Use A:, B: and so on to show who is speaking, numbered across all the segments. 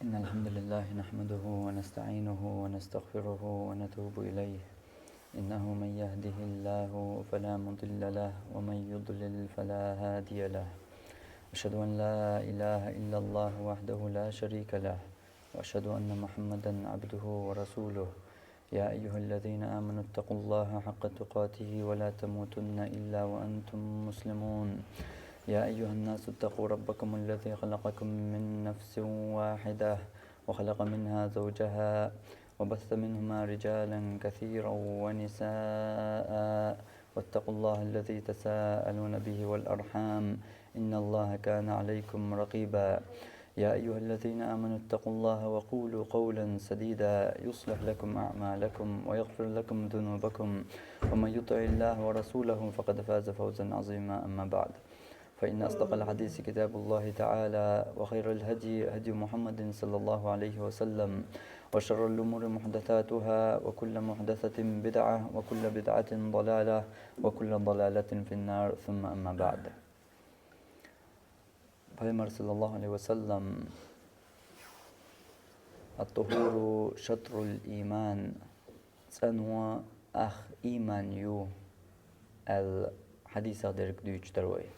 A: إن الحمد لله نحمده ونستعينه ونستغفره ونتوب إليه. إنه من يهده الله فلا مضل له ومن يضلل فلا هادي له. أشهد أن لا إله إلا الله وحده لا شريك له، وأشهد أن محمدا عبده ورسوله. يا أيها الذين آمنوا اتقوا الله حق تقاته ولا تموتن إلا وأنتم مسلمون. يا أيها الناس اتقوا ربكم الذي خلقكم من نفس واحدة وخلق منها زوجها وبث منهما رجالا كثيرا ونساء، واتقوا الله الذي تساءلون به والأرحام إن الله كان عليكم رقيبا. يا أيها الذين آمنوا اتقوا الله وقولوا قولا سديدا يصلح لكم أعمالكم ويغفر لكم ذنوبكم، ومن يطع الله ورسوله فقد فاز فوزا عظيما. أما بعد، فإن أصدق الحديث كتاب الله تعالى، وخير الهدي هدي محمد صلى الله عليه وسلم، وشر الأمور محدثاتها، وكل محدثة بدعة، وكل بدعة ضلالة، وكل ضلالة في النار. ثم أما بعد. Peygamber sallallahu aleyhi ve sellem الطهور شطر الإيمان سنوا أخ إيمان يو الحديث درك دوش دروي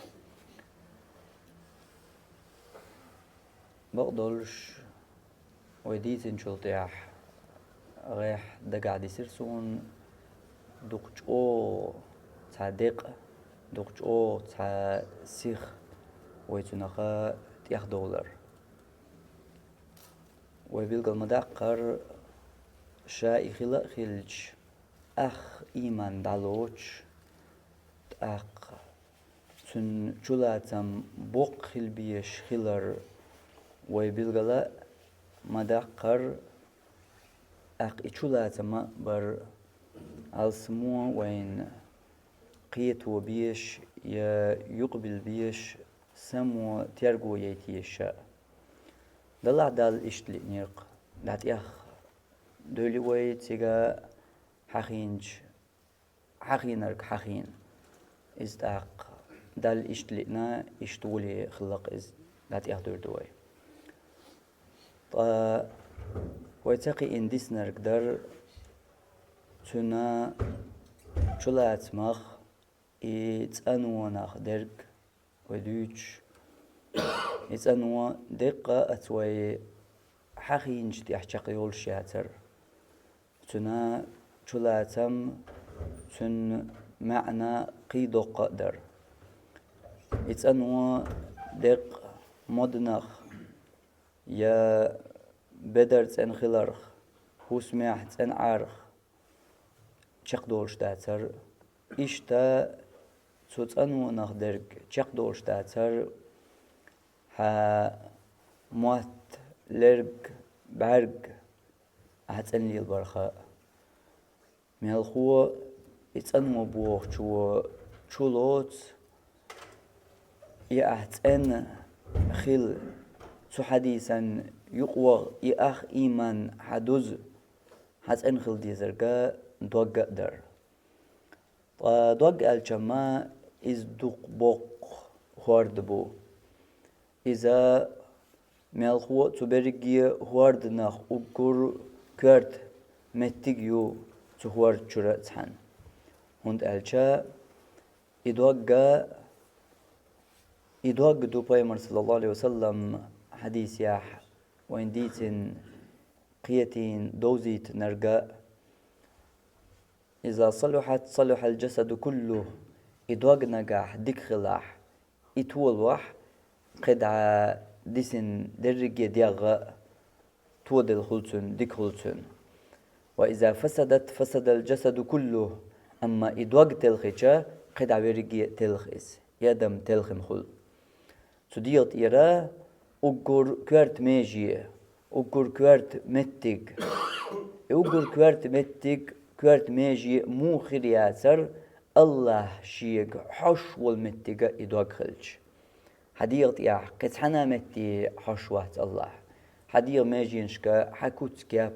A: بقدرش وديتن شلطيح غيح دقع دي سرسون دقج او تصدق دقج او تصيخ ويتنخا $10 ويبيلغ المدقر شاي خلا خلج أخ إيمان دالوش أخ تن جلاتم بوق خلبيش خلر ويبيلغ مدقر أخ إجلاتم بر السمو وين قيت وبيش يقبل بيش سمو تيرجو يتيش دلع دال إشتلي نيرق دات يخ دولي وي تيجا حخينرك حخين إزداق دال إشتلينا إشتولي خلق إز دات يخ دور دوي ويتقي إن ديسنرك در تنا شلات مخ إتأنوناخ درك ودوش إتأنوا دقة أتوي حخينج دي أحشاق يول شاتر تنا شلاتم تن معنى قيدو قدر إتأنوا دق مدنخ يا بدر تن خلرخ هوسميح تن عارخ شق دول شتاتر إشتا تتأنو نخدرك شق دول شتاتر ها موت لرق برق هتأن لي البرخاء من الخوة يتأنو بوخ شو لوت يأهتأن خل شو حديثا يقوى يأخ إيمان حدوز هتأن خل دي زرقا دوق در دوق الجماع إز دوق بوق هواردبو إذا ملخوة تبرجي هواردناخ أقر كرت متجيو تهوارد شرطهن هند الجا إدوق دو بيمر صلى الله عليه وسلم حديث ياح وين ديتن قيتين دوزيت نرجع إذا صلحت صلح الجسد كله إدوق نجاح ديك خلاح إتول وح قدع ديسن درجة دياغ تود الخلطن ديك خلطن وإذا فسدت فسد الجسد كله أما إدوق تلخيشا قدع برجة تلخيس يدم تلخم خل تديت إيرا أقر كوارت ميجي أقر كوارت متج أقر كوارت متج كوارت ميجي مو خرياتر الله شيق حش والمتجة إدوق خلج حديقت يا قطحنا متي حشوة الله حديق ماجينشكا حكوتكا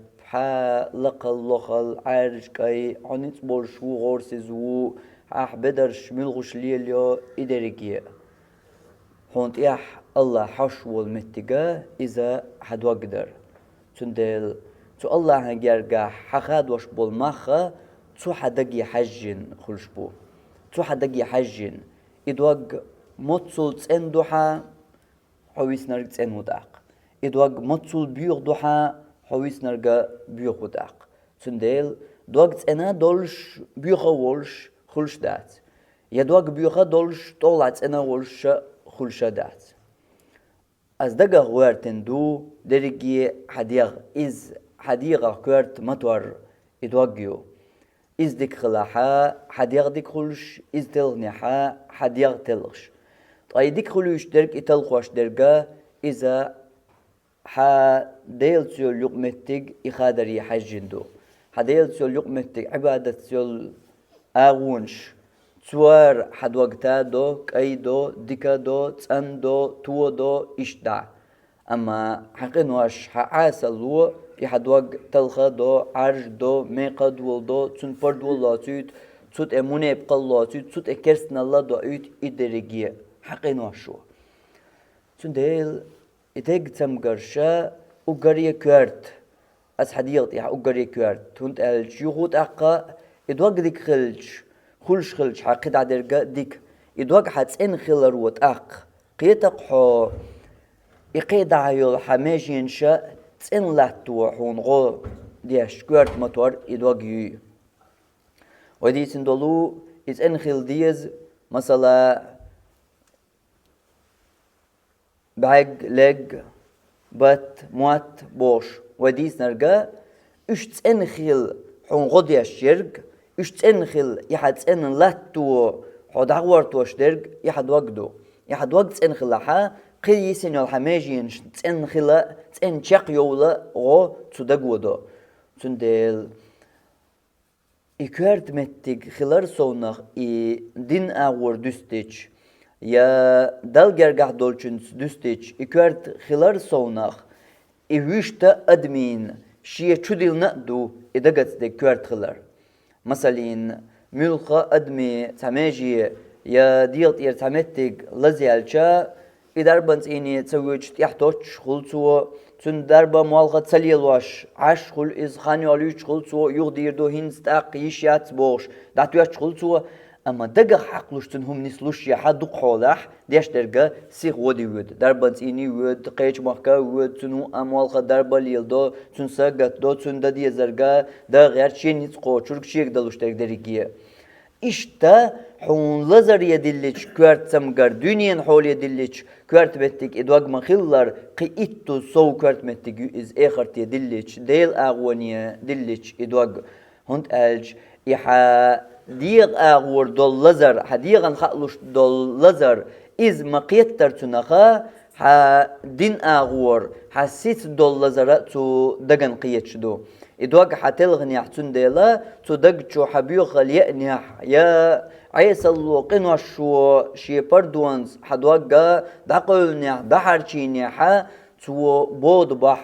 A: لقل لقل عارشكاي عنيت برشو غورسزو بدرش ملغش ليليو إدريكي هونت الله حشو المتجة إذا حد وقدر تندل تو الله هنجرجع حخاد وش بالمخة تو حدقي حجن خلشبو تو حدقي حجن إدواج متصل تندوحا حويس نرجع تنوداق إدواج متصل بيوغ دوحا حويس نرجع بيوغ وداق تندل دوغت أنا دولش بيوغ ولش خلش دات يدواج بيوغ دولش طولت أنا ولش خلش دات از دقا غوارتن دو درجي حديغ إز حديغ كورت مطور إدواجيو إز ديك خلاحا حديغ ديك خلش إز تلغنيحا حديغ تلغش طاي ديك خلوش درج إتلغوش درجا إذا حديل تيول يقمتك إخادري حجندو حديل تيول يقمتك عبادة تيول آغونش توار حد وقتا دو كاي دو ديكا دو تسان دو تو دو إشدع أما حقين واش حاسل لو يحد وق تلخا دو عرج دو ميقا دول دو تون فرد والله تيت تut emune bqallah tut ekersten Allah da ut iderigie حقين واشو تنديل إتجتم قرشة وقرية كارت أسحديات يا وقرية كارت تونت الشيوخ أقا إدواج ديك خلش حقيد عدرجة ديك إدواج حتسين خلر وتأق قيتق حو إقيد عيل حماجين شاء تسين لاتو حون غو ديش كارت مطور إدواج يو ودي سندلو إتسين خل ديز مثلا بعج لج بات موات بوش وديس نرجع إشت إنخيل حون غدي الشرق إشت إنخيل يحد إن لاتو حد عورت وشدرج يحد وقت إنخيل لها قيس إنه الحماجين إنخيل إن شق يولا غو تدقودو تندل إكرت متج خلار صونخ دين أور دستيج يا دالجرجع دولشنس دستيج إكرت خلار صونخ إيشتا أدمين شيء تشديل نقدو إدقت دكرت خلار مثلاً ملخا أدمي تماجي يا ديالت إرتمتج لزيالشا إداربنت إني تسويش يحتاج خلصو تون دربا مالغا تسليلواش عش خل إز خاني عليش خلصو يغدير دو هنس تاقيش ياتبوش دعتوش خلصو أما دقا حقلوش تنهم نسلوش يحدو قولح ديش درقا سيخ ودي ود دربانت إني ود قيش محكا ود تنو أمالغا دربا ليل دو تون ساقت دو تون دا دي زرقا دا غير شي نتقو چورك شيك دلوش درق درقية İşte hon lazar yedilliç kürt samgar dünyen hol yedilliç kürt bettik edwag mahillar ki ittu sov kürt mettik iz ehart yedilliç değil ağwaniye dilliç edwag hont elj iha diğ ağwur dol lazar hadiğan xaluş dol lazar iz maqiyettar tunaha ha din ağwur hasit dol lazara tu dagan qiyetçdo إدواج حتلغني حتون ديلا تدق شو حبيو خليقني يا عيسى الوقين وشو شي بردوانز حدواجا دقلني دحرشيني ح تو بود بح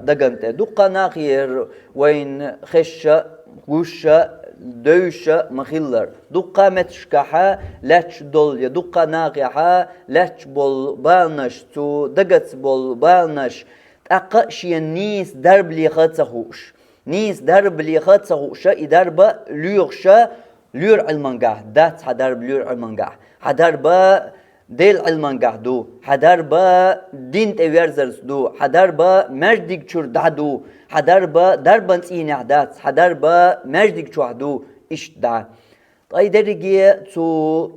A: دقنت دقة ناخير وين خشة وشة دوشة مخيلر دقة متشكحة لاتش دول يا دقة ناقحة لاتش بول بالنش تو دقت بول بالنش أقشي النيس درب لي خاتسخوش نيس درب لي خاتسخوشة إدربا لورشة لور المنجح دات حدرب لور المنجح حدربا ديل المنجح دو حدربا دين تيرزرز دو حدربا مجدك شور دادو حدربا دربان إينع دات حدربا مجدك شور دو إيش دا طاي درجي تو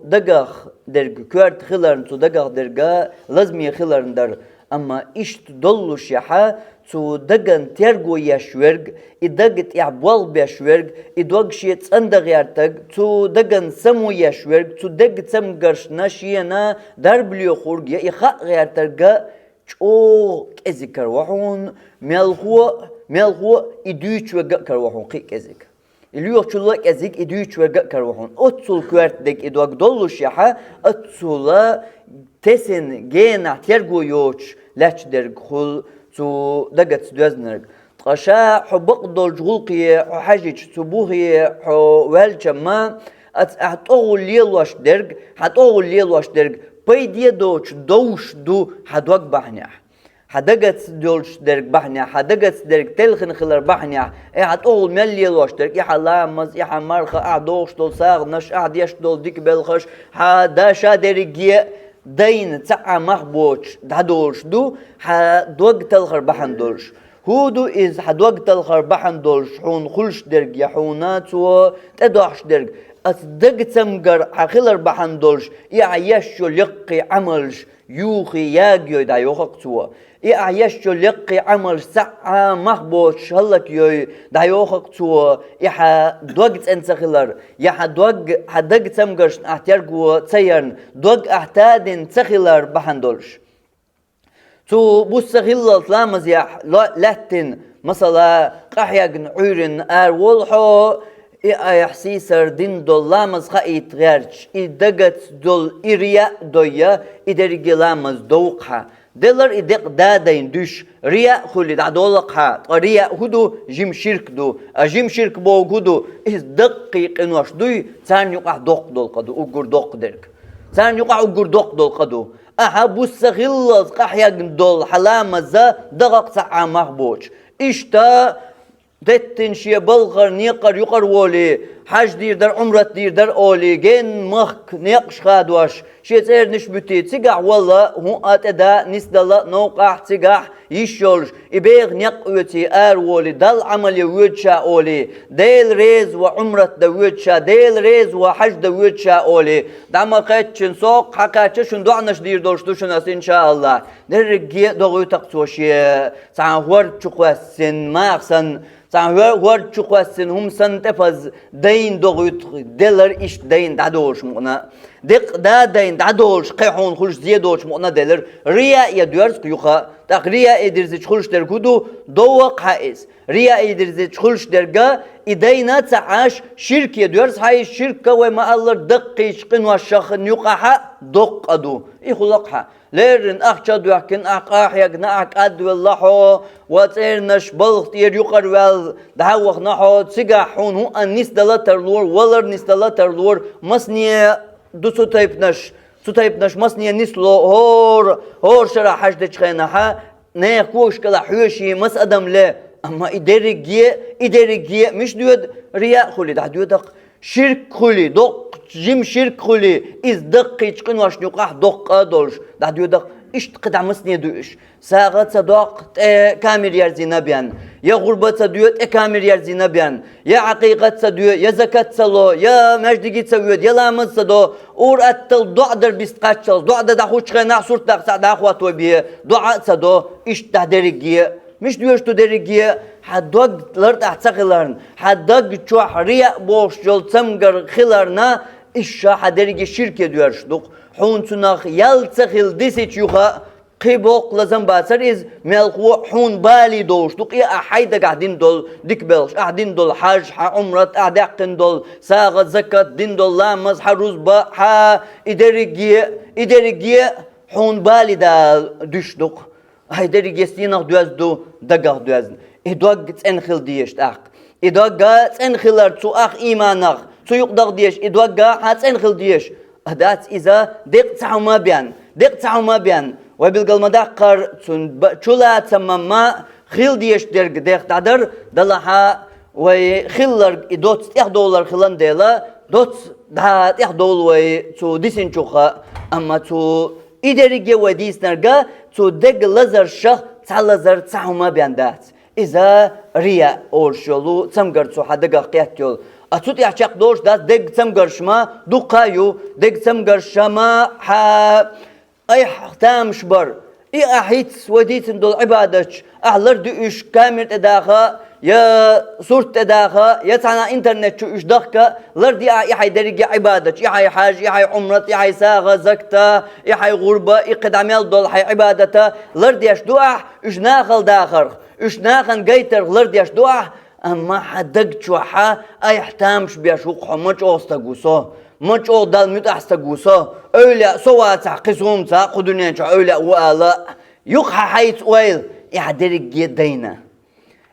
A: دقخ درج كورت خلرن تو دقخ درجا لازمي خلرن در أما إيش تدلش يحا تو دقن ترجو يشورج إدقت يعبوال بيشورج إدوغشيت أندغيرتك تو دقن سمو يشورج تو دقت سم قرش ناشينا دربليو خورج يخاء غيرترجا شو كذكر وحون ملخو إدويش وجا كروحون قي كذك اليوم شو لك كذك إدويش وجا كروحون أتصل كورت دك إدوغ دلش يحا أتصل تسن جينا ترجو يوش لاتش درج خل تو دقت دوزنرج قشا حبق دول جغلقي حاجج تبوهي والجما أتأغل ليلوش درج حتأغل ليلوش درج بيدي دوش دو حدوق بحنيح حدقت دولش درك بحنيا حدقت درك تلخن خلر بحنيا أول ملي لوش درك لامز مرخ دوش دول ساغنش يش دول ديك بلخش داشا درجي دين تسعى مخبوش دولش دو دوق تلخر بحن دولش هودو إز حدوق تلخر بحن دولش حون خلش درك يحونات و تدوحش درك أصدق تمقر حخلر بحن دولش يعيشو لقي عملش يوخي ياجيو دا يوخق توا يعيشو لقي عمل ساعة مخبوش هلك يوي دا يوخق توا يحا دوغت انتخلر يحا حدق تمقرش احتيارقو تسيرن دوغ احتادن تخلر بحن دولش تو بوس خلال لامز يح لاتن مثلا قحيقن عيرن والحو يحسيسر دين دول لامز خايت غيرش إدقت دول إريا دويا إدرقي لامز دوقها دلر إدق دادين دوش ريا خلي دولقها ريا هدو جيم شرك دو جيم شرك بو هدو إز دقيق إنوش دوي تان يقع دوق دول قدو أقر دوق درك تان يقع أقر دوق دول قدو بوس خلص قحيقن دول حلامزا دقق ساعة مخبوش إشتا دتن شيء بلغر نيقر يقر ولي حج دير در عمرة دير در أولي جين مخ نيقش خادوش شيء تير نشبتي تيجع والله هو أتدا نسدلا نوقع تيجع يشولش إبيغ نيقوتي ولي دل عمل يوتشا أولي ديل ريز وعمرة دوتشا ديل ريز وحج دوتشا أولي دعما قيتشن سوق حكاتشن دعنش دير دوش دوشناس إن شاء الله نرجع دوغيتك توشي تعهور تشقوسن ما أحسن تعهور تشقوسن هم سنتفز دين دوغيت دلر إيش دين دادوش مقنا دق دا دين دادوش قيحون خلش زيادوش مقنا دلر ريا يدورس كيوخا تقريا إدرز خلش دركودو دوق حائز ريا إدرز خلش درجا إدينا تعاش شرك يدورس هاي الشركة وما الله دقيش قن وشخن يقعها دق أدو يخلقها ليرن أخشد وحكن أقاح يقنا أكاد والله وترنش بلغت يقر وال دعوة نحو تسجحون هو الناس دلتر لور ولر ناس دلتر لور مسنية دوسو تايبنش مسنية نسلو هور شرا حشد خينها نيكوش كلا حيوشي مس أدم لا أما إداري مش دود رياء خلي دق شرك خلي دق جيم شرك خلي إز دقي تشكن واش نقاح دق دولش دق إيش تقدع مسنية دوش ساغت صدق كامل يرزينا بيان يا غربة صدوت كامل يرزينا بيان يا عقيقة صدوت يا زكاة صلو يا مجدي صدوت يا لامز صدو اور اتل دعاء در بيستقاتشل دعاء دا خوش خنا صورت دا دعوات وبيه دعاء صدو إيش تهدرجيه مش دوش تدرجيه حدوق لرد احتقلرن حدوق چوح ريا بوش جل تمگر خلرنا إيش حدرجي شركة دوشدق حون تناخ يلتخل ديسيت يوخا قيبوق لازم باسر إز ملقو حون بالي دوشدق إيه أحيدا قاعدين دول ديك بلش قاعدين دول حاج عمرة قاعدين دول ساغة زكاة دين دول لامز حروز با إداريجي حون بالي دا دوشدق هيداريجي سيناخ دوازدو دقاق دوازن إدواق تنخل ديشت أخ إدواق تنخلر تو أخ إيمانخ تو يقدر ديش إدواق هتنخل ديش هدات إذا دق ما بيان وبالقل مدقر شولا تماما خيل ديش درق دق تعدر دلها وخيلر دوت $1 خلان ديلا دوت ده $1 تو ديسن شوخا أما تو إداريجي وديس نرجع تو دق لزر شخ تعلزر تعما بيان دات إذا ريا أورشلو تمجر تو حدقة قياتيول أتوت يحشق دوش داس دق تمجر شما دقايو دق تمجر شما أي حتام شبر إيه أحيت وديتن دول عبادتش أهلر دوش كامير تداخا يا صورة تداخا يا تانا إنترنت شو إيش دخكا لردي يحي درجة عبادتش يحي حاج يحي عمرة يحي ساغة زكتا يحي غربة يقداميال دول حي عبادتا لردي يش دوح إيش ناخل داخر إيش ناخن قيتر لردي يش دوح أما حدق شوحا أي حتامش بيشوق مش أستقوسو مش أودال ميت أستقوسو أولى سواتع قسومتا قدنيان شو أولى وآلا يقح حيث ويل يحدرق دينا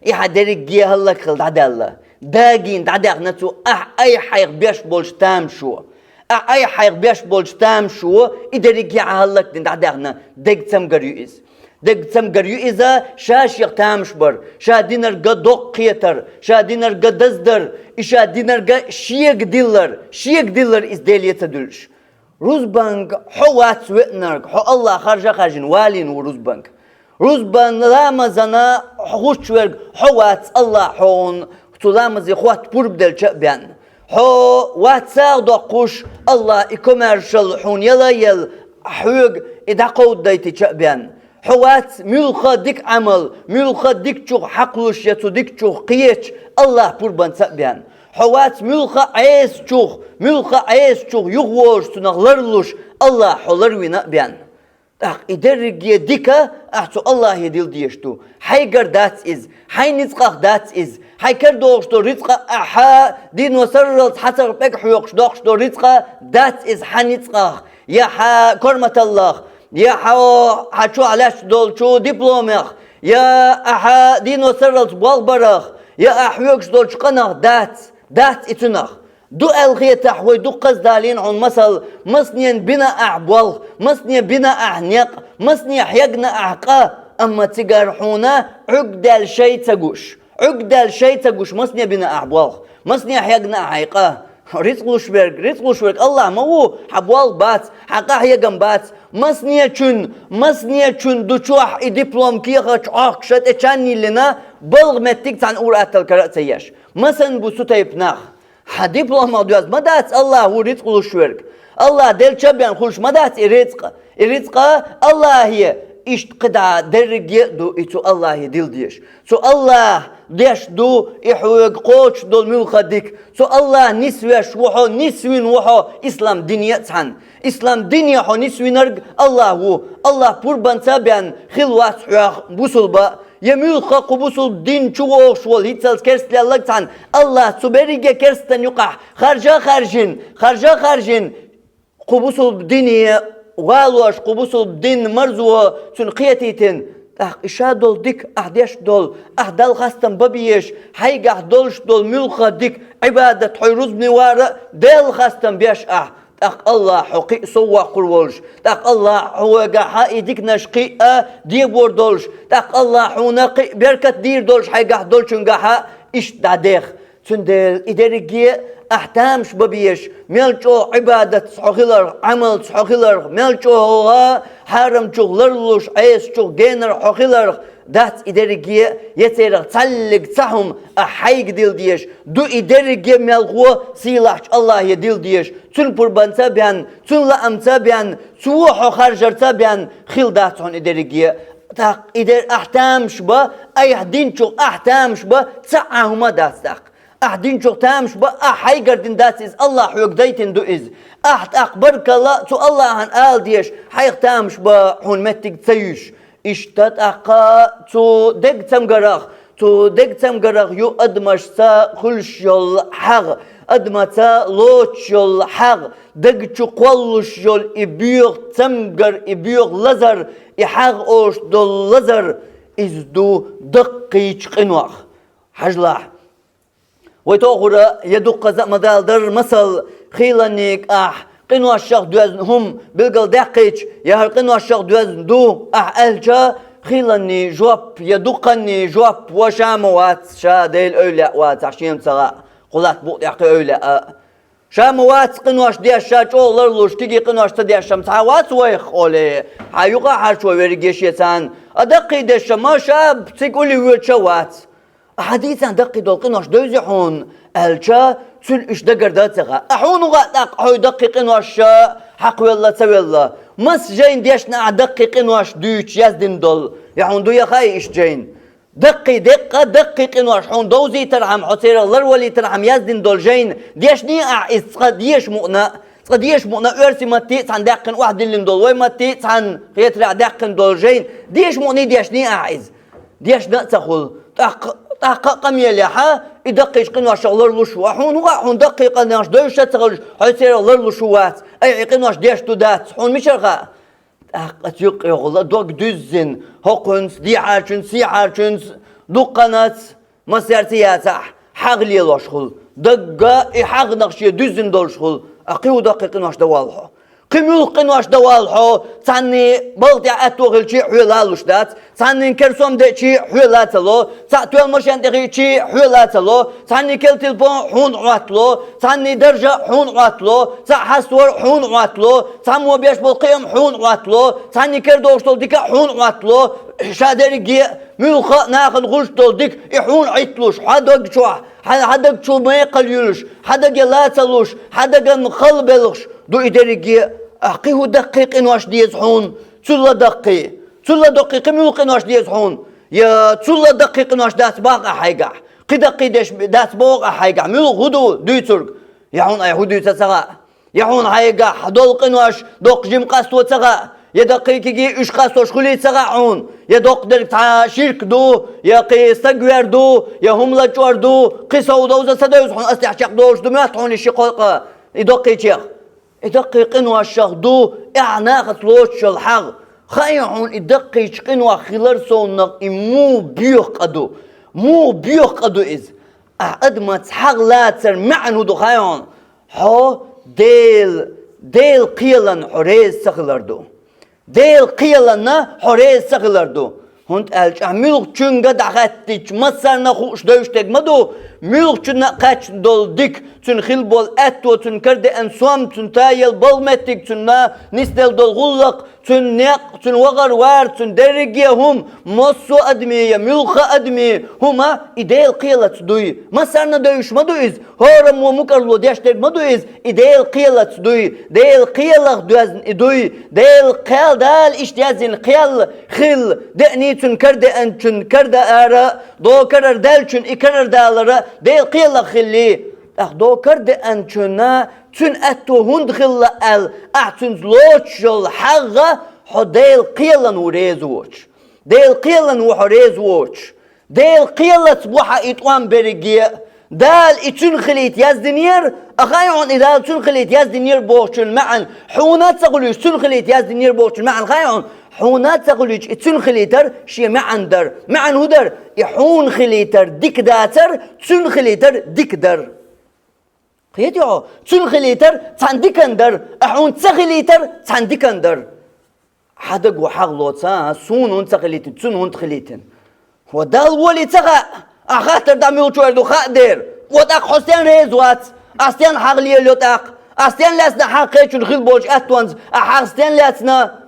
A: يحدرق هلا خل دعدالله داقين دعداق نتو أي حيق بيش بولش تام شو أي حيق بيش بولش تام شو إدرق هلا دين دعداقنا دق تمقر يؤس دق تمقريو إذا شاش يقتامش بر شا دينر قدوق قيتر شا دينر قدزدر إشا دينر شيق ديلر إز ديلية تدلش روزبانك حوات وإنرك حو الله خارجين والين وروزبانك روزبان لامزنا خوشورك حوات الله حون تلامزي خوات بربدل شأبان حو واتساق دوقوش الله إكوميرشل حون يل حوق إدعقود دايتي شأبان حوات ملخا ديك عمل ملخا ديك شوخ حقلوش يتو ديك شوخ قيش الله بربان سأبان حوات ملخا عيس شوخ يغوش تنغلرلوش الله حولروي نأبان إدرجي ديكا أحتو الله يدل ديشتو حيقر دات إز حي نتقاق دات إز حي كردوشتو رزقا أحا دين وسرلت حسر بك حيوكش دوشتو رزقا دات إز حنتقاق يا حا كرمة الله يا حا علاش دول شو دبلوميخ يا أحا دين وسرلت بالبرخ يا أحيوكش دول شقناخ دات إتناخ دو الغيه تحوي دو قصدالين عن مثل مصنين بنا أعبوال مصنين بنا أعنيق مصنين حيقنا أعقا أما تقارحونا عقدال شي تقوش مصنين بنا أعبوال مصنين حيقنا أعيقا رزقوش برق الله ما هو حبوال بات حقا حيقن بات مصنين چون دو چوح دبلوم كيخا چوح شد اچاني لنا بلغ متك تان أورات الكرات سياش مثلا بسو تيبناخ حديبلوم أدواز ما دات الله هو رزق وشورك الله دل شبيان خوش ما دات الرزق الله هي إشت قدع درجة دو إتو الله دل ديش سو الله ديش دو إحوق قوش دو الملخدك سو الله نسوين وحو إسلام دنيا تحن إسلام دنيا حو نسوين أرق الله قربان سابيان خلوات حياخ بوصل با يملخ قبوسل دين شوق شوال هيتسال كرست الله تان الله سبريجة كرستن يقع خارجين قبوسل دينية والوش قبوسل دين مرزوه سنقيتيتن إشادول ديك أحداش دول أحدال خاستن ببيش حيق أحدولش دول ملخ ديك عبادة حيروز بنوارة ديل خاستن بيش الله حقي سوا قرولش الله هو جاها يديك نشقي دي بوردولش الله هو بركة دير دولش حي جاه دولش جاها إيش دادخ تندل إدارجي أحتامش ببيش ملجو عبادة صحيلر عمل صحيلر ملجو هو حرم شغلرلوش عيس شغل جينر حقيلر دات إدارجي يتيرغ تلق تهم أحيق ديل ديش دو إدارجي ملغو سيلاح الله يديل ديش تون قربان تابعن تون لأم تابعن توحو خارجر تابعن خيل داتون إدارجي تاق إدار أحتامش با أي دين شغ أحتامش با تعاهما داتاق أحدين شغ تامش با أحيقر دين داتيز الله حيوك دايتن دو إز أقبرك الله تو الله عن آل ديش حيق تامش با حون متك تسيش إشتات أقا تو دق تمقرغ يو أدمش تا خلش يول حغ أدمتا لوش يول حغ دق چو قولش يول إبيغ تمقر إبيغ لزر إحغ أوش دول لزر إزدو دقيش قنوخ حجلاح ويتوغر يدق مدال در مثل خيلانيك قنوا الشيخ دوازن هم بلقل دقيش يهر قنوا الشيخ دوازن دو ألجا خيلاني جواب يدقني جواب وشاموات شا ديل أولاء واتعشيم تغا قلات بوط يحقي أولاء شاموات قنواش ديش شا جولرلوش تيجي قنواش تديش شمتعوات ويخ أولي حيوقع حرشوي ورقيش يتان أدقي ديش ما شاب تقولي ويتشوات حديثا دقي دول قنواش دوزيحون ألجا تل إش دقر داتغا أحون وغاتاق حوي دقي قنواش حق والله تسوي الله مس جين ديشنا أدقي قنواش دوش يزدن دول يحون دو يخاي إش جين دقي قنواش حون دوزي ترعم حسير الله ولي ترعم يزدن دول جين ديشني أعيس ديش مؤنا أرسي ما تيس عن دقن واحد اللي دول وي ما تيس عن خيطرع دقن دول جين ديش مؤني ديشني أعيز ديش نأتخل قميل يحا يدقيش قنواش الله لشوا حون دقي قنواش دوش تغلش حيصير الله لشوات أي قنواش ديش تودات حون مشرقة أتيق يغلا دوق دوزن هقنس دي عارشنس سي عارشنس دو قنات مسيرتياتح حغلي لوشخل دقا إحاغ نقشي دوزن دولشخل أقيو دقي قنواش دوالها
B: قمول قنواش دوال حو تاني بلد أتوغل شيء حولالوش دات تاني كرسوم ده شيء حولاتلو تاتوال مشان ده شيء حولاتلو تاني كل تلفون حون عطلو تاني درجة حون عطلو تحسور حون عطلو تامو بيش بالقيم حون عطلو تاني كردوشتو ديك حون عطلو شادرجي ملخ ناخذ غشتو ديك يحون عطلوش حدق شو حدق شو ما يقليلوش حدق لا تلوش حدق نخلبلوش دو إدرجي أحقيه دقيق إنواش ديزحون تلا دقيق ملخ إنواش ديزحون يا تلا دقيق إنواش داس باق أحيقع قدقي داس باق أحيقع ملخ هدو دويترق يحون أي هدو تسغى يحون حيقع حدول إنواش دوق جيم قاستو تسغى يا دقيقي إيش قاستوش خلي تسغعون يا دوق درك تا شرك دو يا قي سجوار دو يا هم لا جوار دو قيسو دوزة سدوز حون أستحشق دوش دميات حون الشقاق يدقي شيخ يدقي قنوة شغدو اعناق لوش الحق خيعون يدقي قنوة خلال صونق مو بيوق قدو إز أدمت حق لاتر معنو دو خيعون حو ديل قيلن حريز سخلردو ديل قيلن حريز سخلردو هند ألج ملك چونگا دخاتيش مصرنا خوش دوشتك مدو ملك چون قاچ دول ديك چون خيل بول اتو چون کرده انسوام چون تايل بول متك چون نسدل دول غلق چون نق چون وغر وار چون درجي هم مصو ادمي ملك ادمي هما إديل قيلة دوي مصرنا دوش مدو إز هورم ومكرلو ديشتك مدو إز إديل قيلة دوي ديل قيلة دوي ديل قيل دال اشتيازين قيل خيل دأني چون کرده ان چون کرده آرا دو کرر دل چون اکرر دالرا دیل قیل خلی دو کرده ان چون اتو هند خلا ال چون لوچل حقا حو دیل قیلن و ریزوچ دیل قیلن و حریزوچ دیل قیلت بوحا ایتوان برگیه دال اتون خليت يازدنير أخايون إذا اتون خليت يازدنير بوشن معن حونات تقوليش اتون خليت يازدنير بوشن معن خايون حونات تقوليش اتون خليتر شي معن در معن هدر يحون خليتر ديك داتر اتون خليتر ديك در قيتيو اتون خليتر تان ديكندر أحون تخليتر تان ديكندر حدق وحغلوتا سونون تخليتن تسونون تخليتن ودال ولي تغا أخاطر داميو شوردو خادر وتاق حسين ريزوات أستين حغلي لوتاق أستين لاسنا حقيقة خيل بوش أتوانز أحستين لاسنا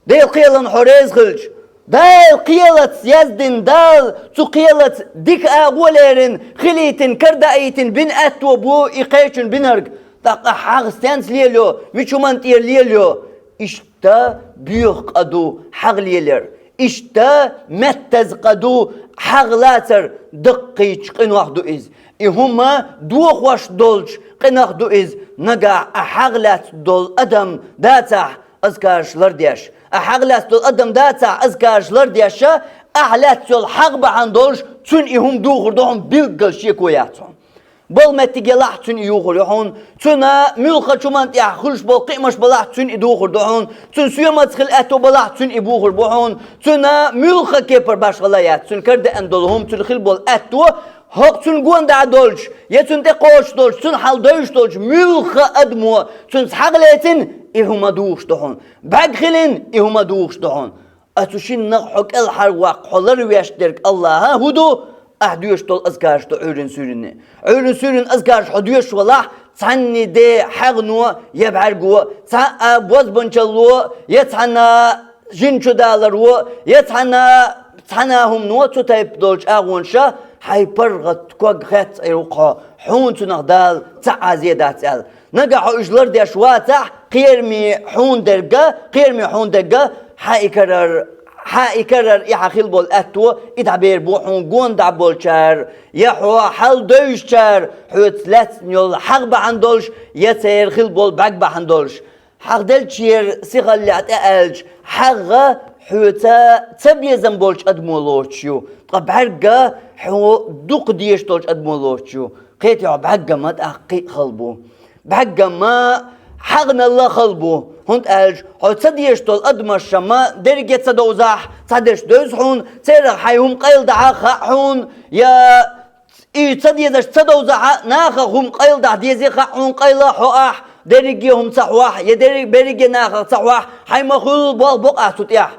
B: ديل قيلن حريز خلج ديل قيلت يزدن دال تو قيلت ديك أوليرن خليتن كردايتن بن أتو بو إقيشن بنرق تاق أحستين ليلو ميشو منتير ليلو إشتا بيوق أدو حغليلر إشتا متز قدو حغلاتر دقيش قنواخ دو إز إهما دوخ واش دولش قنواخ دو إز نقع أحغلات دول أدم داتا أذكارش لرديش أحغلات دول أدم داتا أذكارش لرديش أحلات دول حغب عن دولش تون إهم دوخر دوهم بيلقل شيكوياتهم بول متجلح تون يوخر يحون تونا ملخ شومان يحخلش بول قيمش بلح تون يدوخر دهون تون سويما تخل أتو بلح تون يبوخر بوحون تونا ملخ كيبر باش غلايات تون كرد أندلهم تون خل بول أتو هق تون جوان دا دولش يتون تقوش دولش تون حال دوش دولش ملخ أدمو تون سحغلاتن إهما دوش دهون بعد خلين إهما دوش دهون أتوشين نغحك الحرواق حلر ويشترك الله هدو أحدوش طول أذكارش تو عورن سورن أذكارش حدوش والله تعني دي حغنو يبعرقو بوز بنشلو يتحنا جنشو دالرو يتحناهم نو تتايب دولش أغونشا حيبرغت كوغ خيط ايروقا حون تنغدال تعازي داتال نقع اجلر دي اشواتح قيرمي حون درقا حيكرر يحخيل بول أتو إدعبير بوحون قون دعبول شار يحو حل دوش شار حوت لاتنيول حق بحندولش يتير خيل بول باق بحندولش حق دل شير سيغل لعتقالش حق حوتا تبيزن بولش أدمولوشيو طب حرقا حو دوق ديش دولش أدمولوشيو قيتي بحقا ما تأقي خلبو بحقا ما حقنا الله خلبو هند ألج هو تصديش طول أدمش ما درجة تصدوزح تصدش دوزحون تيرغ حيهم قيل دعا خاحون يا تصديش تصدوزح ناخهم قيل دع ديزي خاحون قيل حقاح درجهم صحواح يدرج برجنا صحواح حي مخول بقى تطيح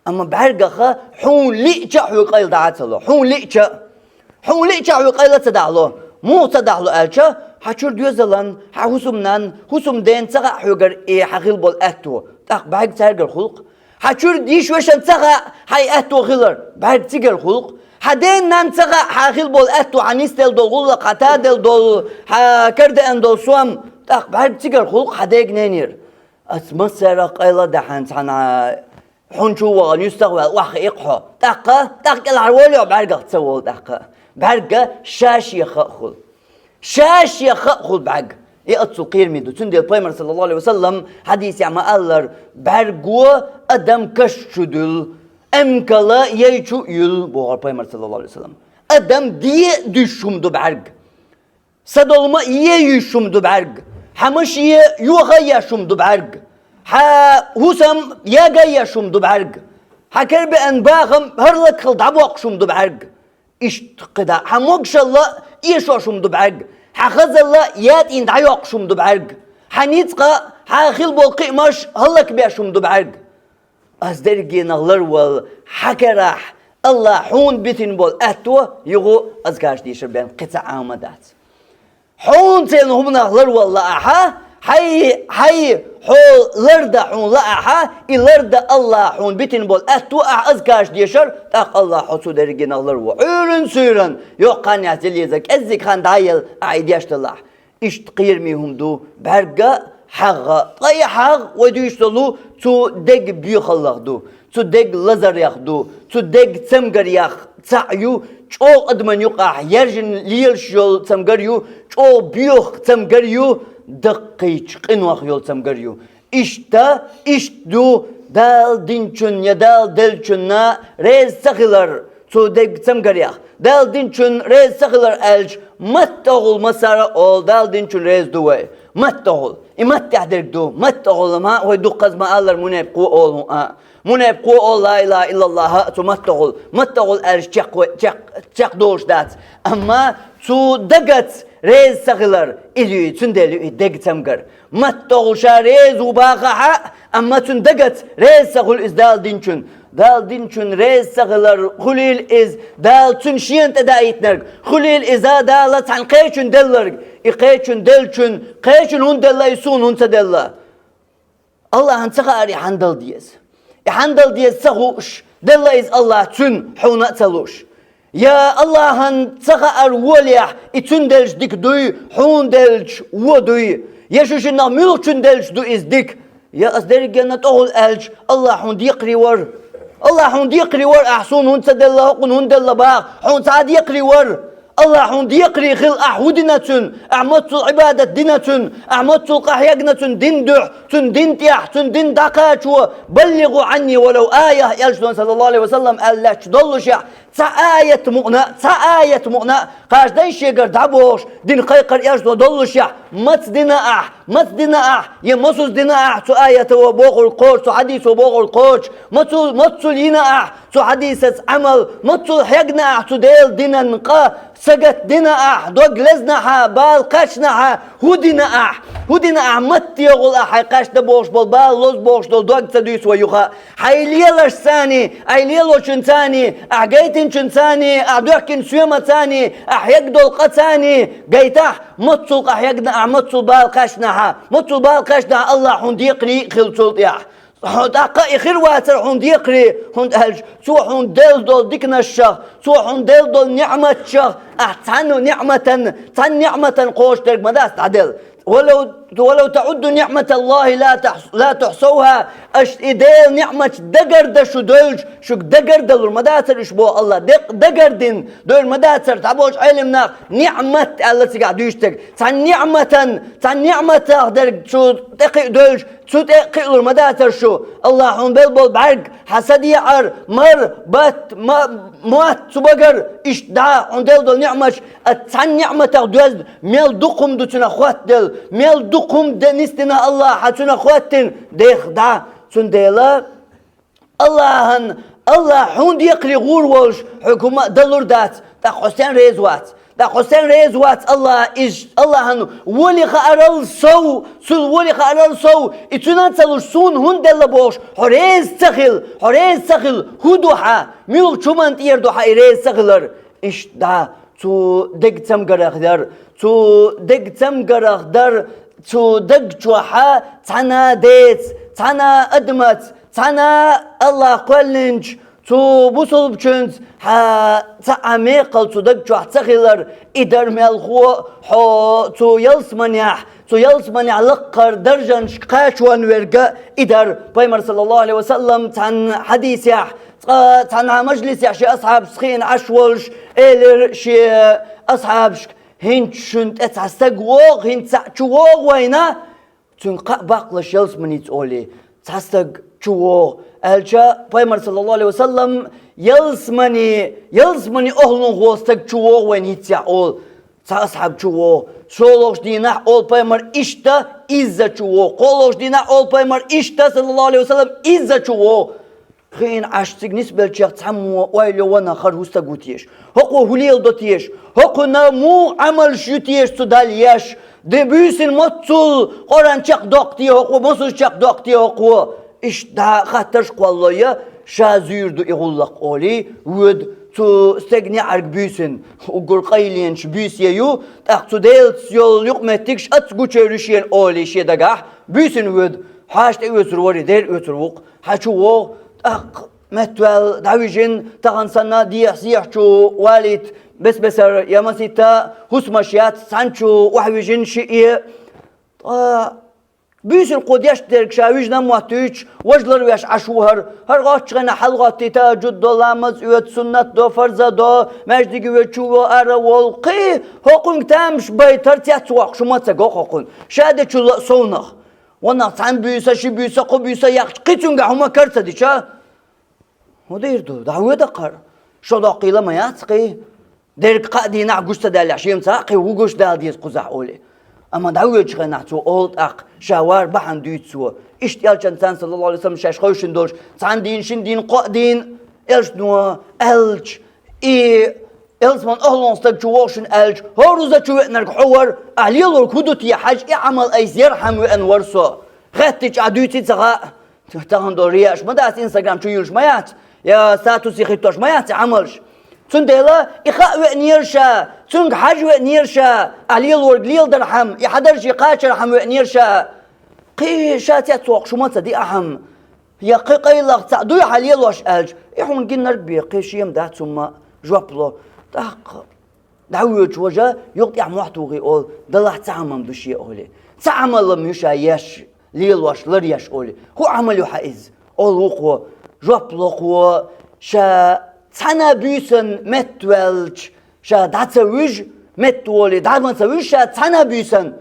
B: أما بعرقها حون ليش حوقيل دعته حون ليش حوقيل تدعله مو تدعله ألشة حشور ديوزلان حوسمنان حوسم دين تغا حوقر حقيل بول أتو تق بعرق ترجع خلق حشور ديش وشان تغا حي أتو خلر بعرق تجر خلق حدين نانتغا حاخيل بول أتو عنيستل دول غلا قتادل دول كردن دول سوام تق بعرق تجر خلق حديق نينير أتمسر قيلة دحان تانا حنشو وغنيستغوال واخ إقحو تق العرولي بعرق تسوال تق بعرق شاش يخخل شاش يخخل بعرق يأتسو قيرميدو تندي البيمر صلى الله عليه وسلم حديث يعمى ألر بعرقو أدم كشدل أمكلا يجو يل بوغر بيمر صلى الله عليه وسلم أدم دي düşümdü berg sadolma iye yüşümdü berg hamış iye yuha yaşımdü berg ha husam yaga yaşımdü berg hakir bi enbağım hırlık kıl dabaqşımdü berg iştqida hamogşalla yeşoşımdü berg haqazalla yat ind ayaqşımdü berg hanitqa hakhil bol qimaş hırlık beşümdü berg أصدرجي نغلر والحكرح الله حون بيتن بول أتوا يغو أزكاش ديشر بين قطع عامدات حون تين هم نغلر والله أحا حي حول لرد حون لا أحا إلرد الله حون بيتن بول أتوا أزكاش ديشر تاق الله حسو درجي نغلر وعيرن سيرن يوقان يعزل يزك أزك خان دايل أعيد يشتلاح إشتقير ميهم دو برقا حغا طي حغ وديشتلو تو دق بيخلق دو تو دق لزر ياخدو تو دق تمغر ياخ تعيو چو ادمن يقع يرجن ليل شول تمغريو چو بيخ تمغريو دقيچ قنوخ يول تمغريو اشتو دال دينچن يا دال دلچنا رز سخلر تو دق تمغر ياخ دال دينچن رز سخلر الج متغول مسارا اول دال دينچن رز دوي متغول إمت تحدرك دو متغول ما هو دقز ما الله مناب قو أول مناب قو أول لا إله إلا الله تو متغول أرج تشق دوش دات أما تو دقت ريز سغلر إلي تندلو دق تمغر متغول شا ريز وباقها أما تندقت ريز سغل إز دال دينچن دال دينچن ريز سغلر خليل إز دال تنشين تدايتنرق خليل إزا دالت عن قيچن دلرق إقيچن دلچن قيچن هون دلا يسون هون تدلا الله هنتغاري حندل ديز حندل ديز سغوش دلا إز الله تن حونا تلوش يا الله هنتغار وليح إتن دلج ديك دوي حون دلج ودوي يشوشنا ملچن دلج دو إز ديك يا أصدري جنة أول ألج الله هون ديقري ور الله هون ديقري ور أحسون هون تدلا هون هون دلا باق هون تعاد يقري ور الله هون ديقري خل أحودنة أعمدت العبادة دينة أعمدت القحيقنة دين دع تن دين تيح تن دين دقاش بلغوا عني ولو آية يلجدون صلى الله عليه وسلم ألا تضلش آية مؤنة قاش دين شيقر دعبوش دين قيقر يلجدون ضلش مت دينا يمسوس دينا تو آية وبوغ القوش تو حديث وبوغ القوش متو لينا تو حديثة عمل متو حيقنا تو ديل دينا نقا سقط دينا دوق لزنا بال قشنا هودنا مت يغل قاش دبوش بالبال لوز بوش دول دوق تدويس ويوخا حيليلش ثاني ايليلو شنتاني اعقيتن شنتاني اعدوكن سيومة ثاني احيق دول قتاني قيتاح متو قحيقنا متو بال قشنا متو بال قشنا الله حون ديقري خلطول ياح دقائق واتر حون ديقري حون ألج سو حون دل دول ديكنا الشخ سو حون دل دول نعمة الشخ تعنو نعمة قوش ترك مداس تعدل ولو تعدوا نعمة الله لا تحصوها إديل نعمة دقر دشو دولج شو دقر دل المداتر إشبو الله دقر دين دول المداتر تعبوش علمنا نعمة التي قاعد يشتك تان نعمة تقدر شو تقي دولج شو تقي المداتر شو الله حون بيلبول بعرق حسد يعر مر بات موات سبقر إش دعا حون دل نعمة تان نعمة تقدر ميل دقم دوتنا خوات دل ميل دقم دنستنا الله حتنا خواتن ديخ دا سنديلا الله حون يقري غور وش حكومة دلور دات تا حسين ريزوات دا حسين ريز وات الله هنو ولي خارل سو ولي خارل سو اتنا تلوشون هندل بوش حريز تخل هدوحا ميلو چومن تير دوحا ريز تخلر اش دا تو دگتم گرخدر تو دگتم گرخدر تو دگ جوحا تنا ديت تنا ادمت تنا الله قلنج تو بوصل بچنز ها تعميقل تو دگ جوح تخلر ادر ملخو حو تو يلس منيح لقر درجن قاشوان ورقا ادر بيمر صلى الله عليه وسلم تن حديث يح تنها مجلس يا شي أصحاب سخين عشولش إلر شي أصحابش هنت شنت اتعستقوغ هنت تعشوغ وينا تنقع باقلش يلس مني تقولي تعستقوغ ألجا بيمر صلى الله عليه وسلم يلس مني أهلون غوستقوغ وين يتعول أصحاب شوغ شولوش دينا أول بيمر إشتا إزا شوغ قولوش دينا أول بيمر إشتا صلى الله عليه وسلم إزا شوغ خين عشتك نسبة لشيخ تحمو وايلو وانا خرهوستا قوتيش هقو هليل دوتيش هقو نمو عمل شوتيش تداليش دبيسن مطل قران شاق دوقتي هقو مصر شاق دوقتي هقو إش دا خاترش قوالله شازيردو إغلق أولي ود تو استغني عرق بيسن وقر قيلينش بيسيو تاقتو ديلت يول يقمتكش أتقو تشيرشين أولي شي دقاح بيسن ود حاشت يوتر وري دير يوتر وق حاشو متول دعويجين تغن سنة ديح سيح شو والد بسر يا مسيتا هسمشيات سانشو وحويجين شيء بيسن قديش درك شاويجنا مواتيش وجلر ويش عشوهر هر غاتشغنا حلقاتي تاجد دو لامز ويت سنة دو فرزة دو مجدي ويتشو ارا والقي هقون تامش بيتر تياتواق شو ما تساقو هقون شادة شو لأسونخ وانا تان بيسا شي بيسا قو بيسا يقش قيتونغا هما كرسا ديشا وديردو دعوة دقر شو داقي لما ياتقي ديرك قادي نعقوش تدالي عشيم تاقي وقوش دال ديس قزع أولي أما دعوة جغي نعتو أولد أق شاوار بحن دويتسو اشتيال جنسان صلى الله عليه وسلم شاش خوشن دوش تان دين شن دين قادين إلش نوا ألج إلسمان أهلون ستك جواشن ألج هاروزا جوه نرق حور أهليلور كودوتي حاج عمل أيزير حمو أنورسو غاتج عدوتي تغا تهتان دورياش ما داس إنستغرام شو يلش مايات يا ساتوسي خيتوش مايات عملش تندلا إخاء وإنيرشا تنق حاج وإنيرشا أهليلور قليل درحم يحضر شي قاشر حم وإنيرشا قيشات يتوق شو ما تصدي أهم يا قيلق تعدوي حليلوش ألج يحون قلنا ربي قيشيم دات ثم جوابلو داق دعوج وجا يقطع محتو غي أول دلح تعمم دشي أولي تعمل ميشا يش ليلوش لريش أولي هو عمل يحائز أول وقوة جوابلو قوة شا تانا بيسن متولج شا داتسويج متولي دعما تسويج شا تانا بيسن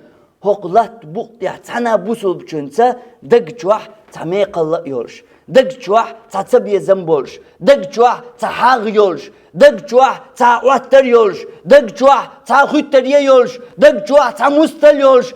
B: هقلات بقطع تانا بوسل بچنسا دق جوح تعميق الله يولش دق جوح تعتبي زنبولش دق جوح تعاغ يولش دق جوح تعواتر يولش دق جوح تعخوتر يولش دق جوح تعمستل يولش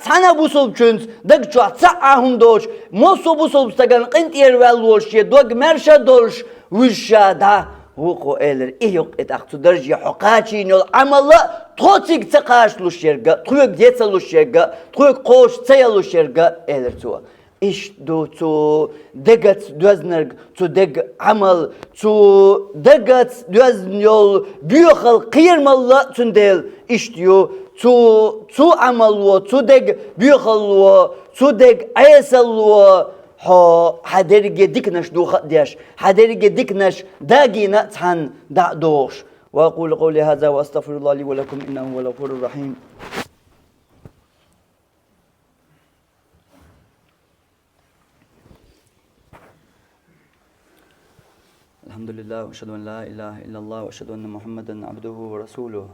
B: تانا بوسل بچنس دق جوح تعاهم دوش موسو بوسل بستغن قنت يروال وولش يدوغ مرشا دولش وشا دا وقو إلر إيوك إتاقتو درجي حقاتي نول عملا توتيك تقاش لوشيرغا تويك ديتا لوشيرغا تويك قوش تيا لوشيرغا إلر توا إش دو تو دقت دوزنرغ تو دق عمل تو دقت دوزن يول بيوخل قيرمالا تنديل إش ديو تو عمل و تو دق بيوخل و تو دق عيسل و حدرجة ديكنش دوخ ديش حدرجة ديكنش داجينا تحن دا دوش وأقول قولي هذا وأستغفر الله لي ولكم إنه هو الغفور الرحيم. الحمد لله وأشهد أن لا إله إلا الله وأشهد أن محمدا عبده ورسوله.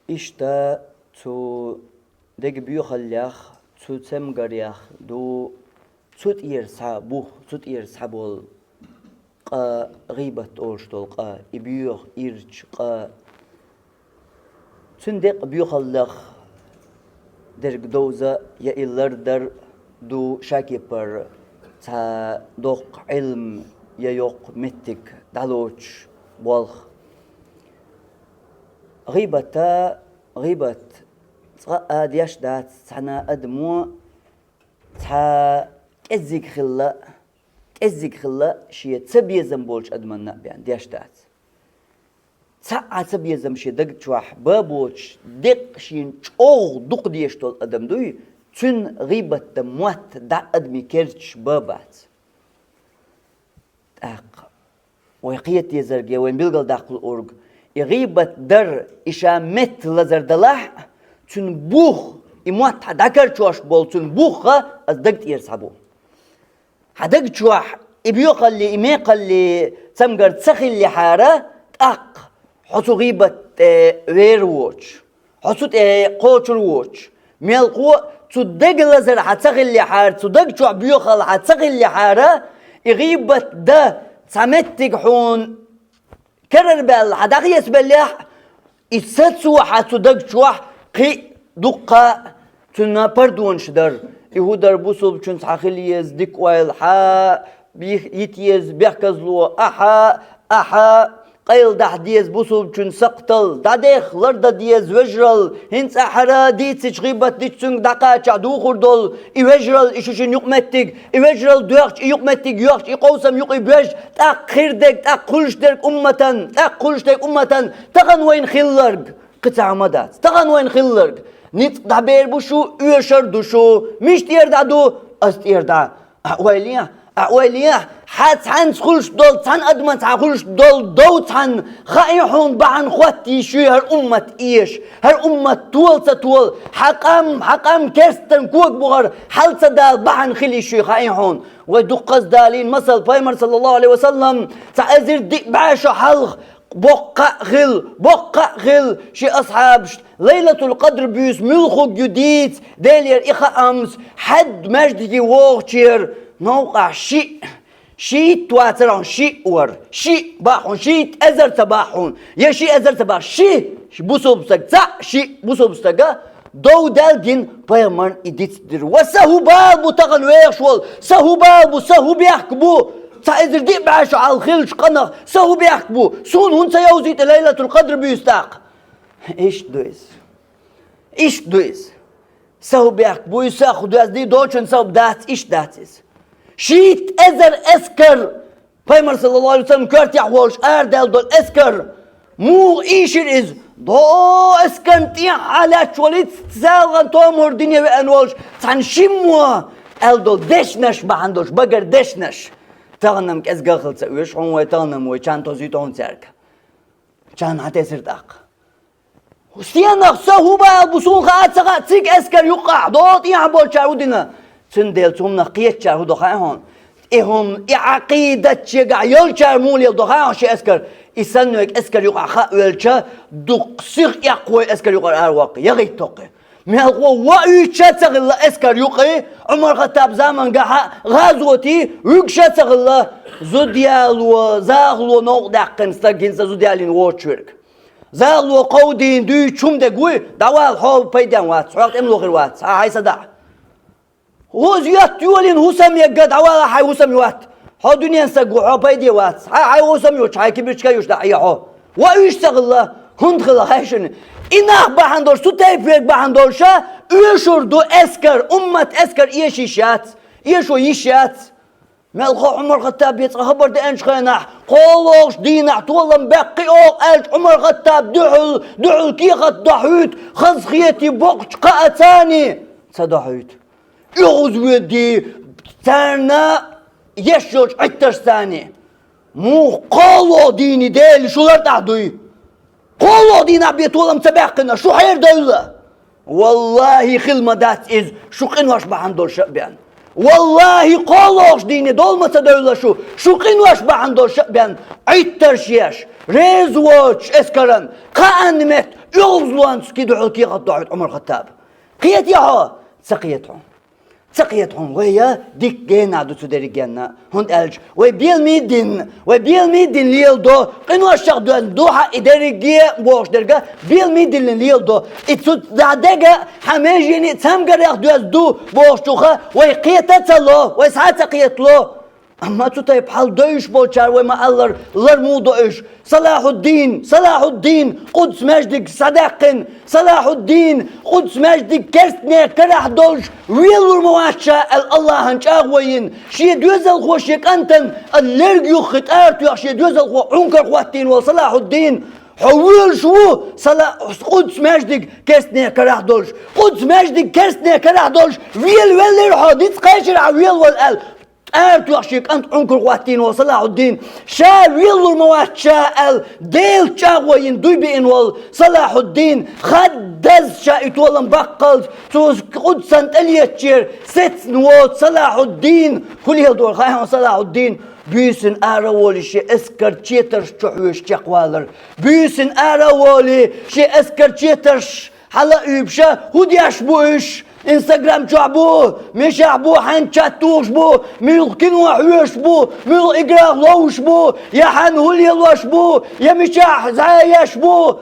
B: إشتا تو دق بيوخليخ تسم غريخ دو تut يرسابو تut يرسابول قا غيبة أولشتول قا إبيوخ إرج قا تندق بيوخلخ درق دوزة يا إلر در دو شاكي بر تا دوق علم يا يوق متك دالوش والخ غيبة دياش دات تحنا أدمو تها كزيك خلا شيء تبي زنبولش أدمنا بيان دياش دات تها تبي زم شيء دق شواح بابوش دق شين أو دق ديش تول أدم دوي تون غيبة دموات دا أدمي كيرش بابات ويقيت يزرقيا وين بيلقل داخل الأورج غيبة در إشامت لزردلاح تون بوخ إموات هداكر شواش بول تون بوخة أصدقت يرسابو هداك شواح إبيوخ اللي إميق اللي تمقر تسخي اللي حارة حسو غيبة وير ووتش حسو قوتر ووتش ميلقو تصدق لزر حتسخي اللي حارة تصدق شواح بيوخ اللي حتسخي اللي حارة غيبة ده سمتك حون كرر بال هداك يسبلح إستسوا حتصدق شواح قي دقة تنا بردون شدر يهودر بوسل بچون ساخليز ديك وايل حا يتيز بيحكزلو أحا قيل ده ديز بوسل بچون سقتل دادخ لرد ديز وجرل هنس أحرا ديتش غيبت ديتشون دقا چادو خردل يوجرل إشوشين يقمتك يوجرل دوخش يقمتك يوخش يقوسم يقبيش تأخير دك تأخلش دك أمتن تأخلش دك أمتن تغن وين خلرق قطع مدات تغن وين خلرق نيت دابير بوشو يشر دوشو مش تير دادو استير دا أوليا حات عن خلش دول عن أدمن خلش دول دوت عن خايحون بعن خواتي شو هر أمة إيش هر أمة طول حقام كرستن كوك بغر حل صدال بعن خلي شو خايحون ودقص دالين مثل بايمر صلى الله عليه وسلم تعذر دي بعشو حلق بقى غل شي أصحاب ليلة القدر بيس ملخو جديد دالير إخا أمس حد مجدي ووغتير نوقع شي تواترون شي ور شي باحون شي أزر تباحون يا شي أزر تباح شي بوسو بستك شي بوسو بستك دو دالجين بايمان إديت در وسهو بالبو تغن ويشول سهو بالبو سهو بيحكبو سأزر دي بعشو على الخلش قنق سهو بيحكبو سون هون سيوزيت ليلة القدر بيستاق إيش دويس سهو بيحكبو يساخو دويس دي دوشن سهو بدات إيش داتيز شيت أزر أسكر بايمر صلى الله عليه وسلم كارت يحوالش أردال دول أسكر مو إيش الإز دو أسكن تيح على شواليت تسالغن تومر دنيا وأنوالش تان شموا ألدول دشنش بحندوش بقر دشنش تغنم كأزغا خلصة ويشعون ويتغنم ويشان توزيتون سيرك شان هتسر داق وستيانك سهوبا بسون خاات سغات سيك أسكر يقع دوت يحبول شارودنا سندل تومنا قيت شارو دخاهون إهم عقيدة شجع يلشار مول يلدخاهون شي أسكر يسنوك أسكر يقع خاء ويلشا دقسيغ يقوي أسكر يقع أرواق يغيت توقي من القوة ويشات سغل أسكر يقي عمر خطاب زمان قاها غازوتي ويكشات سغل زوديال وزاغلو نوق داقن ستاقين زوديالين ووتشورك زاغلو قودين دوي تشوم دقوي دوال حول بيدان وات سعوات املو غير وات هاي صدع هو زيات يولين هو سمي قد عوالا حي هو سمي وات هو دنيا نسقو حو بيدي وات هاي هو سمي وش هاي كبيرش كيوش دعي حو ويش سغل هند خلا هايشن إنه بحندور ستايفيك بحندور شا يشور دو أسكر أمة أسكر إيشيشات إيشو يشات ملخو عمر خطاب يتخبر دي خيناح قولوش دينح طولن بقي أوق ألش عمر خطاب دعل كيخت ضحيت خز خيتي بوقش قاعتاني صدحيت يغز ودي تانا يشوش عتر ثاني مو قولو ديني ديلي شو لر تحضي قولو دينا بيتولم سباقنا شو حير دولة والله خلما دات إز شو قنواش بحندول شقبان والله قولوش ديني دولمة دولة شو قنواش بحندول شقبان عيتر شياش ريزوش اسكرن قان مت يغزلوان سكيدو حلقي غطوعت عمر خطاب قيت ياهو سقيتهم ويا ديك جينا دو تدري جينا هند ألج وبيل ميدين ليل دو قنوا الشق دوها إداري جي بوش درجة بيل ميدين ليل دو إتصد دعدجة حماجيني تسمجر ياخدوا دو بوش توخا ويقيت تلو ويسعات قيت له أما تطيب حال دوش بوشار وما الله لرمو دوش صلاح الدين قدس مجدك صداقن صلاح الدين قدس مجدك كرسني كرح دوش ويلور مواشا الله هنشاغوين شي دوزل خوشيك أنتن اللرقيو خطارتو شي دوزل خو عنكر خواتين وصلاح الدين حول شو قدس مجدك كرسني كرح دوش قدس مجدك كرسني كرح دوش ويل حديث قاشر عويل والقل أرتوحشيك أنت عنكر قواتين وصلاح الدين شا ويلو الموات شا ديل شاوين دوبين وال صلاح الدين خدز شا اتولن بقل توز قدسان اليتشير ست نوات صلاح الدين كل يلدور خايهان صلاح الدين بيسن آراولي شي اسكر تشيترش تحويش تقوالر بيسن آراولي شي اسكر تشيترش حلا يبشا هودياش بوش انستغرام شعبو مش عبو حن شاتوش بو ميل كنوا حوش بو ميل اقرا لوش بو يا حن هولي لوش بو يا مشاح زايش بو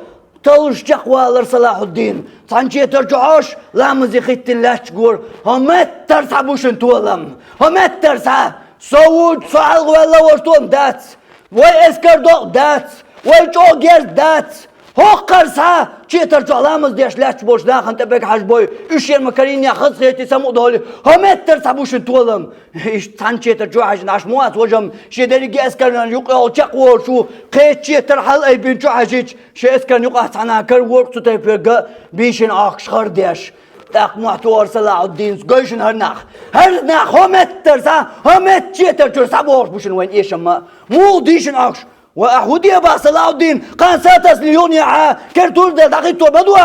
B: تلوش تقوالر صلاح الدين تانشي ترجعوش لا مزيخيت الله تقول هم ترسع بوش انتولم هم ترسع سوود صعل ولا وشتون دات وي اسكر دوغ دات وي جوغير دات هوقر سا چی ترجع لامز دیش لش بوش داخن تبک حج بوی اشیر مکرین یا خد خیتی سمو دالی همه تر سبوش تولم ایش تن چی ترجع حج ناش موات وجم شی دریگی اسکرن یقال چق ورشو قیت چی تر حل ای بین چو حجیج شی اسکرن یقال تنا کر ورق تو تیپرگا بیشن آخش خردیش تاق محتوار صلاح الدين قيشن هرناخ همه تر سا همه چی ترجع سبوش بوشن وين ایش ما مو دیشن آخش وأحودية بقى صلاح الدين قان ساتس ليون يا كرتور ده دقيتو بدو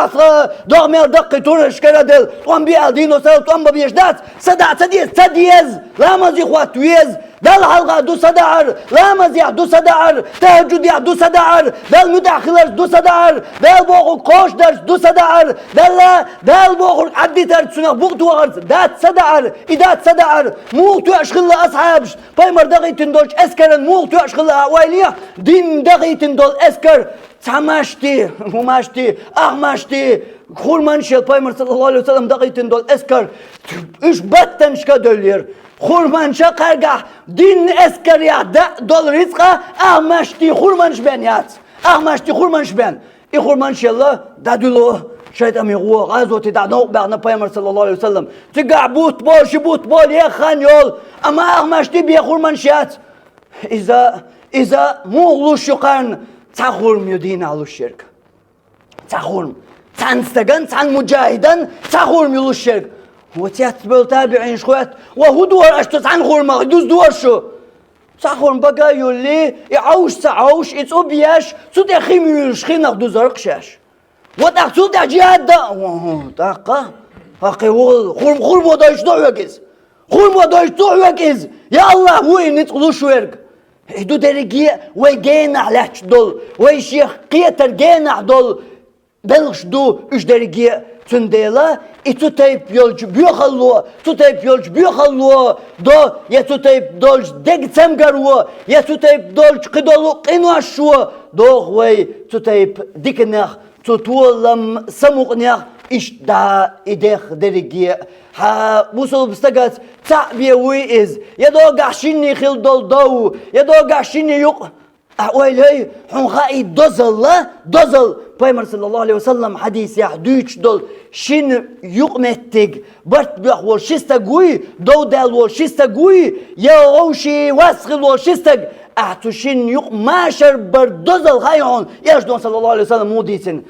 B: دغمير دقيتور اشكال دل طوان بي الدين وسال طوان بيش دات سدع سديز لا مزي خوات ويز دل حلقة دو صدعر لا مزي دو صدعر تهجد يا دو صدعر دل مداخلر دو صدعر دل بوغو قوش درس دو صدعر دل بوغو عدي ترسونا بوغتو غرس دات صدعر إدات صدعر موغتو اشغل أصحابش بايمر دقيتن دوش اسكرن موغتو اشغل أواليه دين دقيتن دول اسكر تماشتي هماشتي اغماشتي خورمانشل بايمر صلى الله عليه وسلم دقيتن دول اسكر اش باتن شكا دولير خورمانشا قرقح دين اسكر يا دول رزقه اغماشتي خورمانش بان يات اغماشتي خورمانش بان اي خورمانش الله دادولو شايد اميغو غازوتي دعنو بعنا بايمر صلى الله عليه وسلم تقع بوت بول شبوت بول يا خان يول اما اغماشتي بيا خورمانشات إذا مغلوش يقارن تخورم يدين على الشرك تخورم تنستجن تن مجاهدا تخورم يلو الشرك وتياتبل تابعين شويت وهو دوار أشتو تن خورم يدوز دوار شو تخورم بقى يولي يعوش تعوش يتسو بياش سو تخيم يلشخين أخدو زرقشاش وتأخذ جهاد دا تاقا أخي خورم ودايش دوحوكيز خورم ودايش دوحوكيز يا الله هو ينتقلو شويرك دو درجية ويجينا لحش دول ويشيخ قيتر جينا دول بلش دو اش درجية تنديلا اتو تايب يولج بيخلو تو تايب يولج بيخلو دو يتو تايب دولج دق تمقرو يتو تايب دولج قدولو قنوشو دو وي تو تايب ديكنخ تو تولم سموقنخ إيش دا إدخ درجية ها وصل بستقات تعبي ويز يدو قاشيني خيل دو يدو قاشيني يق أولي حنخائي دوزل بايمر صلى الله عليه وسلم حديث يحدوش دول شين يقمتك برت بيخول شستقوي دو دال وول شستقوي يا غوشي واسخل وول شستق أحتو شين يق ماشر بردوزل خايعون يشدون صلى الله عليه وسلم موديسن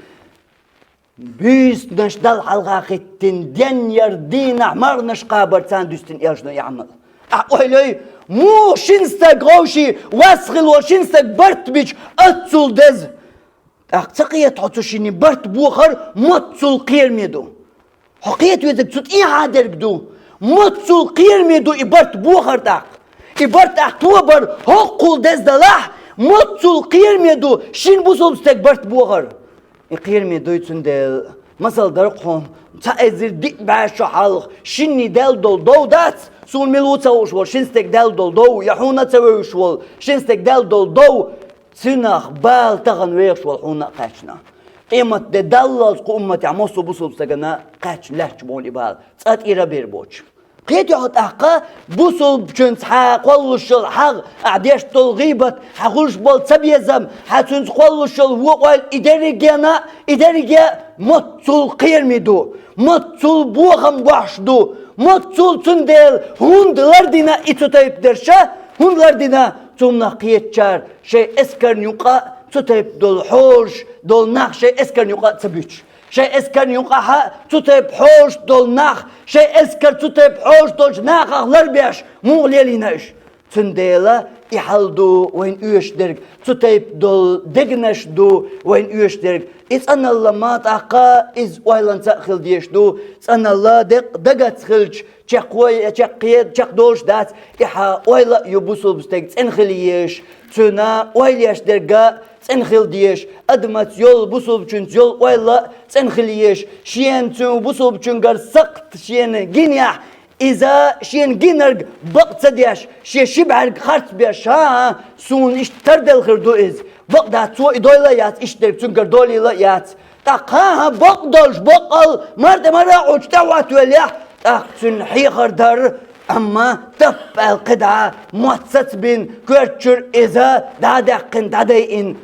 B: بيس نشدل حلقة ختن دين يردين أحمر نشقابر تاندوستن يشدون يعمل أولي مو شنستك غوشي واسخل وشنستك برت بيش أتصل دز أقتقية تعطوشيني برت بوخر متصل قير ميدو حقيت ويزك تسوت إيه عادر بدو متصل قير ميدو إبرت بوخر تاق إبرت أحتوبر هقول دز دلاح متصل قير ميدو شين بوصل بستك برت بوخر يقير ميدو يتسندل مثل درقهم تأذر ديك بعشو حلق شيني دل دول دو دات سون ملو تسوش وال شنستك دل دول دو يحونا تسوش وال شنستك دل دول دو سنخ بال تغن ويش وال حونا قاتشنا قيمة دلال قومة عموسو بوصل بستقنا قاتش لحش بولي بال تسات إيرا بير بوش قيت يحط أحقا بوصل بجنس قولش الحق أعديش تلغيبت حقولش بول سبيزم حتنس قولش الوقوال إداريجيا متصل قيرميدو متصل بوغم وحشدو متصل تندل هندلردنا إتوتايب درشا هندلردنا تمنا قيتشار شيء اسكر نيوقا تتايب دول حوش دول ناق شيء اسكر نيوقا تبيتش شيء اسكر نيوقا تتايب حوش دول ناق شيء اسكر تتايب حوش دول ناق لربيش مغليليناش تنديلا يحلدو وين يشترك تتايب دول دقنش دو وين يشترك إذ أن الله ما تعقا إذ ويلان تأخل ديشدو إذ أن الله دقت خلج تشقوي تشقيد تشقدوش دات إحا ويلا يبوسو بستيك تنخليش تنا ويليش درقا تنخل ديش أدمت يول بوسو بچون يول ويلا تنخليش شين تون بوسو بچون غر سقط شين جينيح إذا شين جينرج بقت ديش شي شبعرج خرط بيش ها سون إش تردل خردو إز بقدا تو إدويلا يات إشترك تنكر دولي لا يات تاقها بقدلش بقل مرة عجتا واتوليح تاق تنحي خردر أما تب القدعة مواتست بين كورتشر إذا دادقن دادين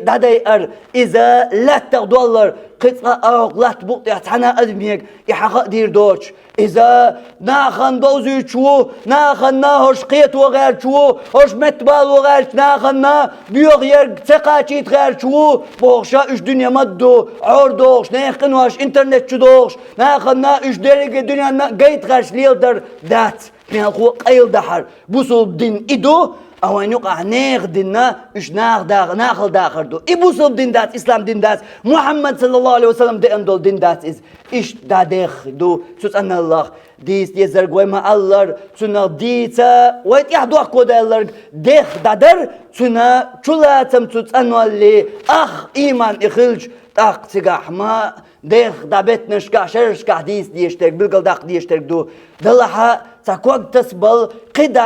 B: دادير إذا لا تغدولر قطعة لا تبقى تحنا أدميك يحقق دير دوش إذا ناخن دوزي شو ناخن هوش قيت وغير شو هوش متبال وغير ناخن بيغير تقاتي تغير شو بوغشا إش دنيا مدو عور دوش ناخن واش إنترنت شو دوش ناخن إش درجة دنيا جيت غير ليلدر دات من القوة قيل دحر بوصل دين إدو أوان يقع ناخدنا إش ناخل داخل دو إبوصل دين دات إسلام دين دات محمد صلى الله عليه وسلم دي أندول دين دات إش دادخ دو سبحان الله ديس يزرق وما الله سنة ديتا ويت يحدو أكو دالر دخ دادر سنة شلاتم سبحان الله أخ إيمان إخلج تاق تقاح ما دخ دابت نشكا شرشكا ديس ديشترك بلقل داق ديشترك دو دلها تاكوك تسبل قدا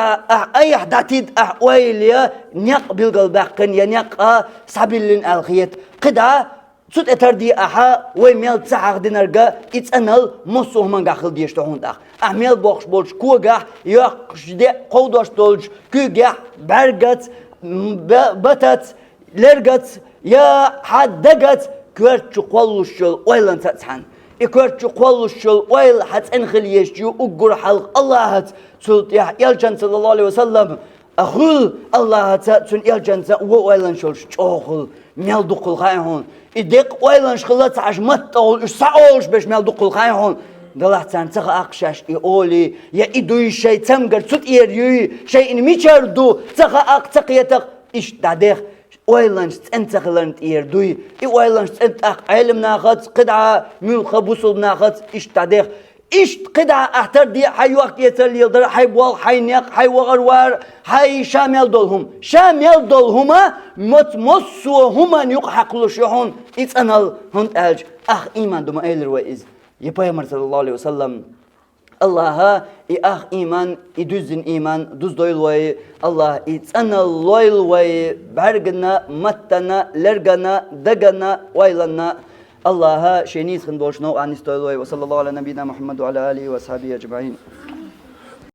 B: أي حداتيد ويليا نيق بلقل باقن ينيق سبيلين الخيط قدا سوت اتردي أحا ويميل تسعق دينرغا اتسانل مصوه من غاخل ديشتهون داخ أحميل بوخش بولش كوغا يوخش دي قودوش دولش كوغا برغت بطت لرغت يا حدقت كورتشو قولوشل ويلان تتحن إكورتشو قولوشل ويل حتنخل يشجو أقر حلق الله هت سلط يلجن صلى الله عليه وسلم أخل الله هت سن يلجن ويلان شلش أخل ميل دقل خايهون إدق ويلان شخلت عش متقول إش سعولش بش ميل دقل خايهون دلها تنتخ أقشاش إولي يا إدوي شيء تمجر سوت إيريوي شيء إن ميشردو تخ أقتقيتك إش دادخ ويلانش أنت خلنت يردوي ويلانش أنت علم ناخذ قدعة ملخ بوصل ناخذ إيش تعديخ إيش قدعة أحتر دي حي وقت يتل يلدر حي بوال حي نيق حي وغروار حي شامل دولهما متمسوهما يقحق لشيحون إتسأنال هند ألج أخ إيمان دوما إيلر وإز يبايمر صلى الله عليه وسلم الله أخ إيمان يدوزن إيمان دوز دويل وي الله يتسنى لويل وي برغنا متنا لرغنا دغنا ويلنا الله شينيس خن بولشنو انيس دويل وي وصلى الله على نبينا محمد وعلى آله وصحبه أجمعين